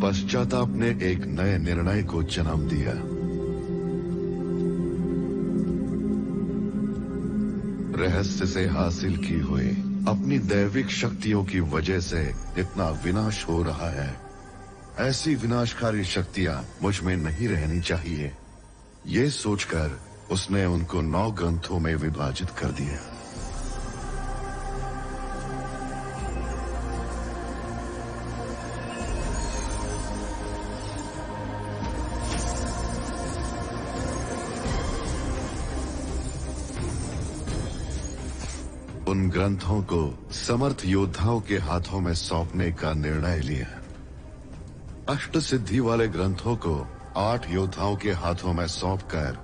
पश्चाताप ने एक नए निर्णय को जन्म दिया। रहस्य से हासिल की हुई अपनी दैविक शक्तियों की वजह से इतना विनाश हो रहा है। ऐसी विनाशकारी शक्तियां मुझ में नहीं रहनी चाहिए। ये सोचकर उसने उनको 9 ग्रंथों में विभाजित कर दिया। उन ग्रंथों को समर्थ योद्धाओं के हाथों में सौंपने का निर्णय लिया। अष्ट सिद्धि वाले ग्रंथों को 8 योद्धाओं के हाथों में सौंपकर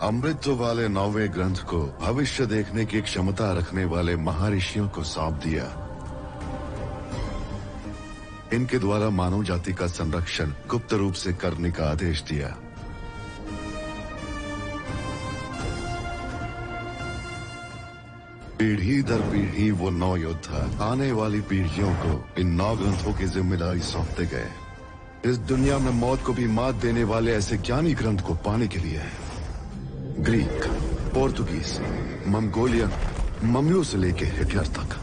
अमृतत्व वाले 9वें ग्रंथ को भविष्य देखने की क्षमता रखने वाले महर्षियों को सौंप दिया। इनके द्वारा मानव जाति का संरक्षण गुप्त रूप से करने का आदेश दिया। पीढ़ी दर पीढ़ी वो 9 योद्धा आने वाली पीढ़ियों को इन 9 ग्रंथों की जिम्मेदारी सौंपते गए। इस दुनिया में मौत को भी मात देने वाले ऐसे ज्ञानी ग्रंथ को पाने के लिए ग्रीक, पोर्तुगीज, मंगोलियन, ममलू से लेके हिटलर तक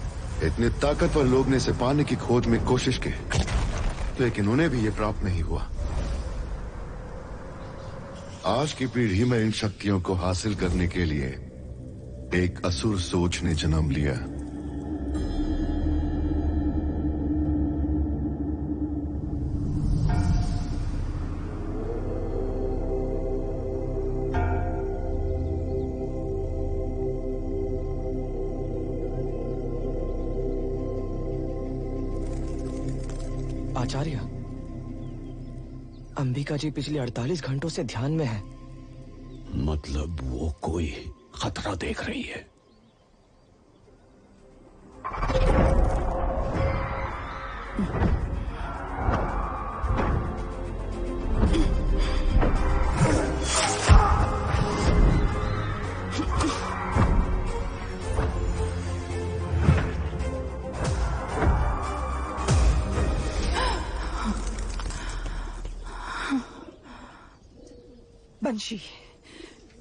इतने ताकतवर लोग ने इसे पाने की खोज में कोशिश की, लेकिन उन्हें भी ये प्राप्त नहीं हुआ। आज की पीढ़ी में इन शक्तियों को हासिल करने के लिए एक असुर सोच ने जन्म लिया। आचार्य, अंबिका जी पिछले 48 घंटों से ध्यान में है। मतलब वो कोई खतरा देख रही है। बंशी,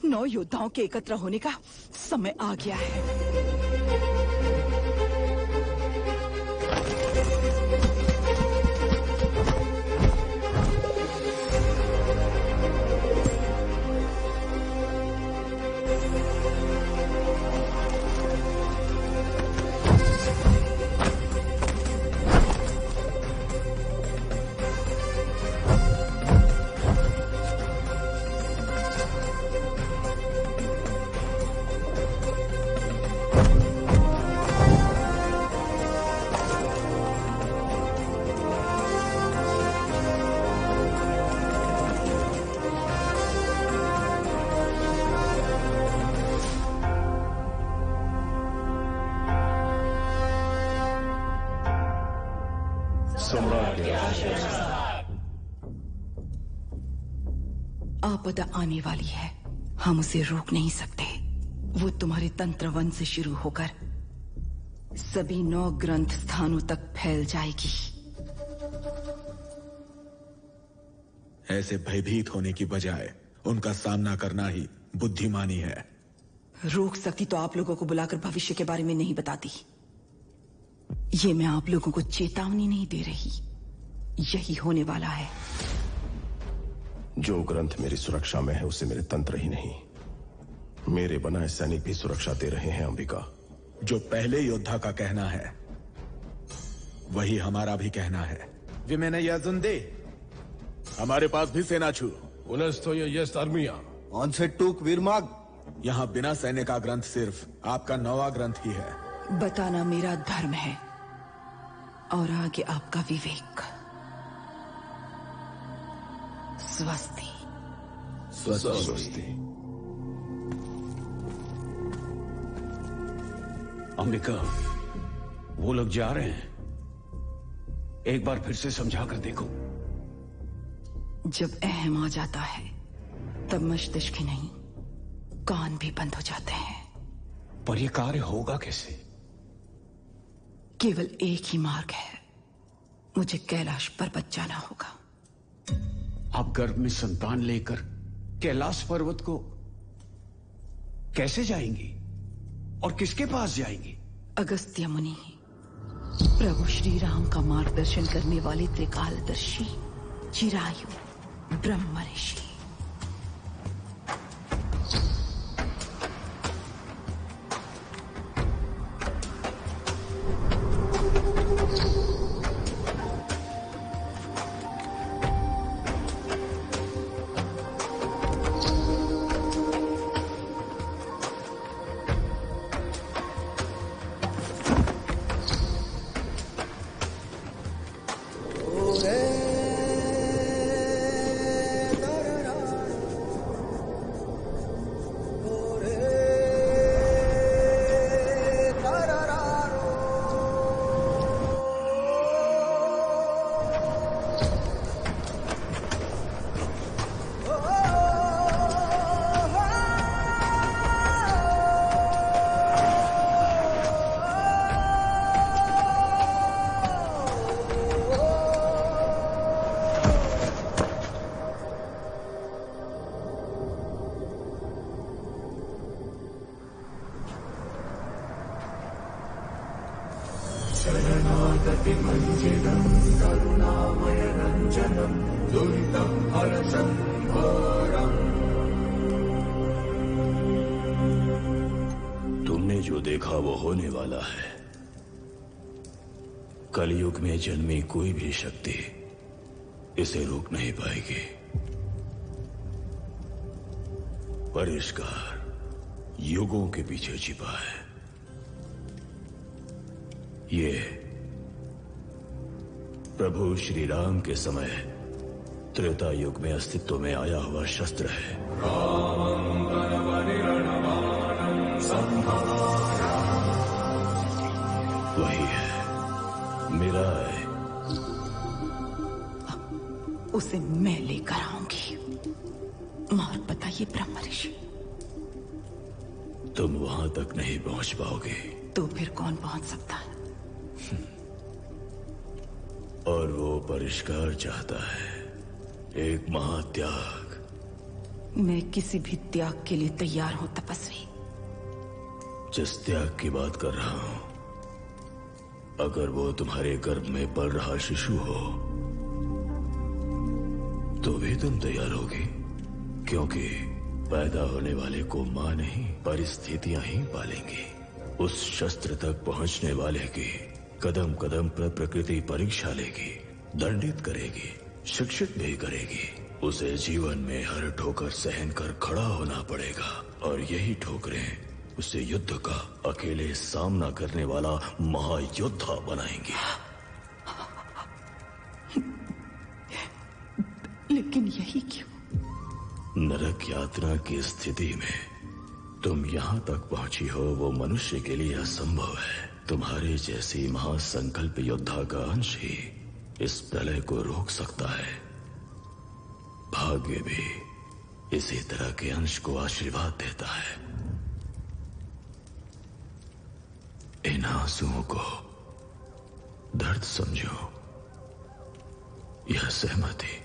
9 योद्धाओं के एकत्र होने का समय आ गया है। आपदा आने वाली है, हम उसे रोक नहीं सकते। वो तुम्हारे तंत्र वन से शुरू होकर सभी 9 ग्रंथ स्थानों तक फैल जाएगी। ऐसे भयभीत होने की बजाय उनका सामना करना ही बुद्धिमानी है। रोक सकती तो आप लोगों को बुलाकर भविष्य के बारे में नहीं बताती। ये मैं आप लोगों को चेतावनी नहीं दे रही, यही होने वाला है। जो ग्रंथ मेरी सुरक्षा में है उसे मेरे तंत्र ही नहीं, मेरे बनाए सैनिक भी सुरक्षा दे रहे हैं। अंबिका, जो पहले योद्धा का कहना है वही हमारा भी कहना है। विमेन याजुंदे, हमारे पास भी सेना छू। यहाँ बिना सैन्य का ग्रंथ सिर्फ आपका 9वां ग्रंथ ही है। बताना मेरा धर्म है और आगे आपका विवेक। स्वस्ति। स्वस्ति। अंबिका, वो लोग जा रहे हैं, एक बार फिर से समझा कर देखो। जब अहम आ जाता है तब मस्तिष्क ही नहीं, कान भी बंद हो जाते हैं। पर यह कार्य होगा कैसे? केवल एक ही मार्ग है, मुझे कैलाश पर्वत जाना होगा। आप गर्भ में संतान लेकर कैलाश पर्वत को कैसे जाएंगी और किसके पास जाएंगी? अगस्त्य मुनि, प्रभु श्री राम का मार्गदर्शन करने वाले त्रिकालदर्शी चिरायु ब्रह्म ऋषि। तुमने जो देखा वो होने वाला है। कलयुग में जन्मी कोई भी शक्ति इसे रोक नहीं पाएगी। परिष्कार युगों के पीछे छिपा है। ये प्रभु श्री राम के समय त्रेता युग में अस्तित्व में आया हुआ शस्त्र है। वही है, मेरा है। उसे मैं लेकर आऊंगी। और बताइए ब्रह्म ऋषि, तुम वहां तक नहीं पहुंच पाओगे। तो फिर कौन पहुंच सकता है? और वो परिष्कार चाहता है एक महात्याग। मैं किसी भी त्याग के लिए तैयार हूं तपस्वी। जिस त्याग की बात कर रहा हूं, अगर वो तुम्हारे गर्भ में पल रहा शिशु हो तो भी तुम तैयार होगी, क्योंकि पैदा होने वाले को मां नहीं परिस्थितियां ही पालेंगी। उस शस्त्र तक पहुंचने वाले की कदम कदम पर प्रकृति परीक्षा लेगी, दंडित करेगी, शिक्षित भी करेगी। उसे जीवन में हर ठोकर सहन कर खड़ा होना पड़ेगा, और यही ठोकरें उसे युद्ध का अकेले सामना करने वाला महायोद्धा बनाएंगी। लेकिन यही क्यों? नरक यात्रा की स्थिति में तुम यहां तक पहुंची हो, वो मनुष्य के लिए असंभव है। तुम्हारे जैसी महासंकल्प योद्धा का अंश ही इस प्रलय को रोक सकता है। भाग्य भी इसी तरह के अंश को आशीर्वाद देता है। इन आंसुओं को दर्द समझो, यह सहमति।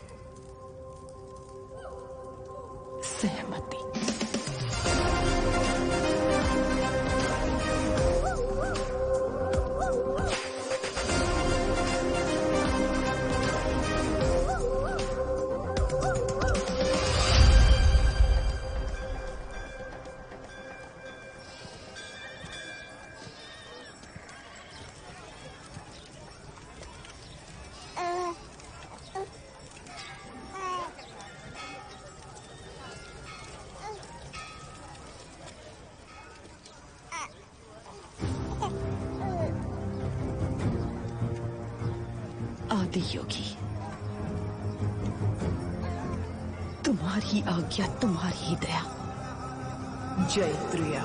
सहमति। आदि योगी, तुम्हारी आज्ञा, तुम्हारी ही दया। जय त्रिया।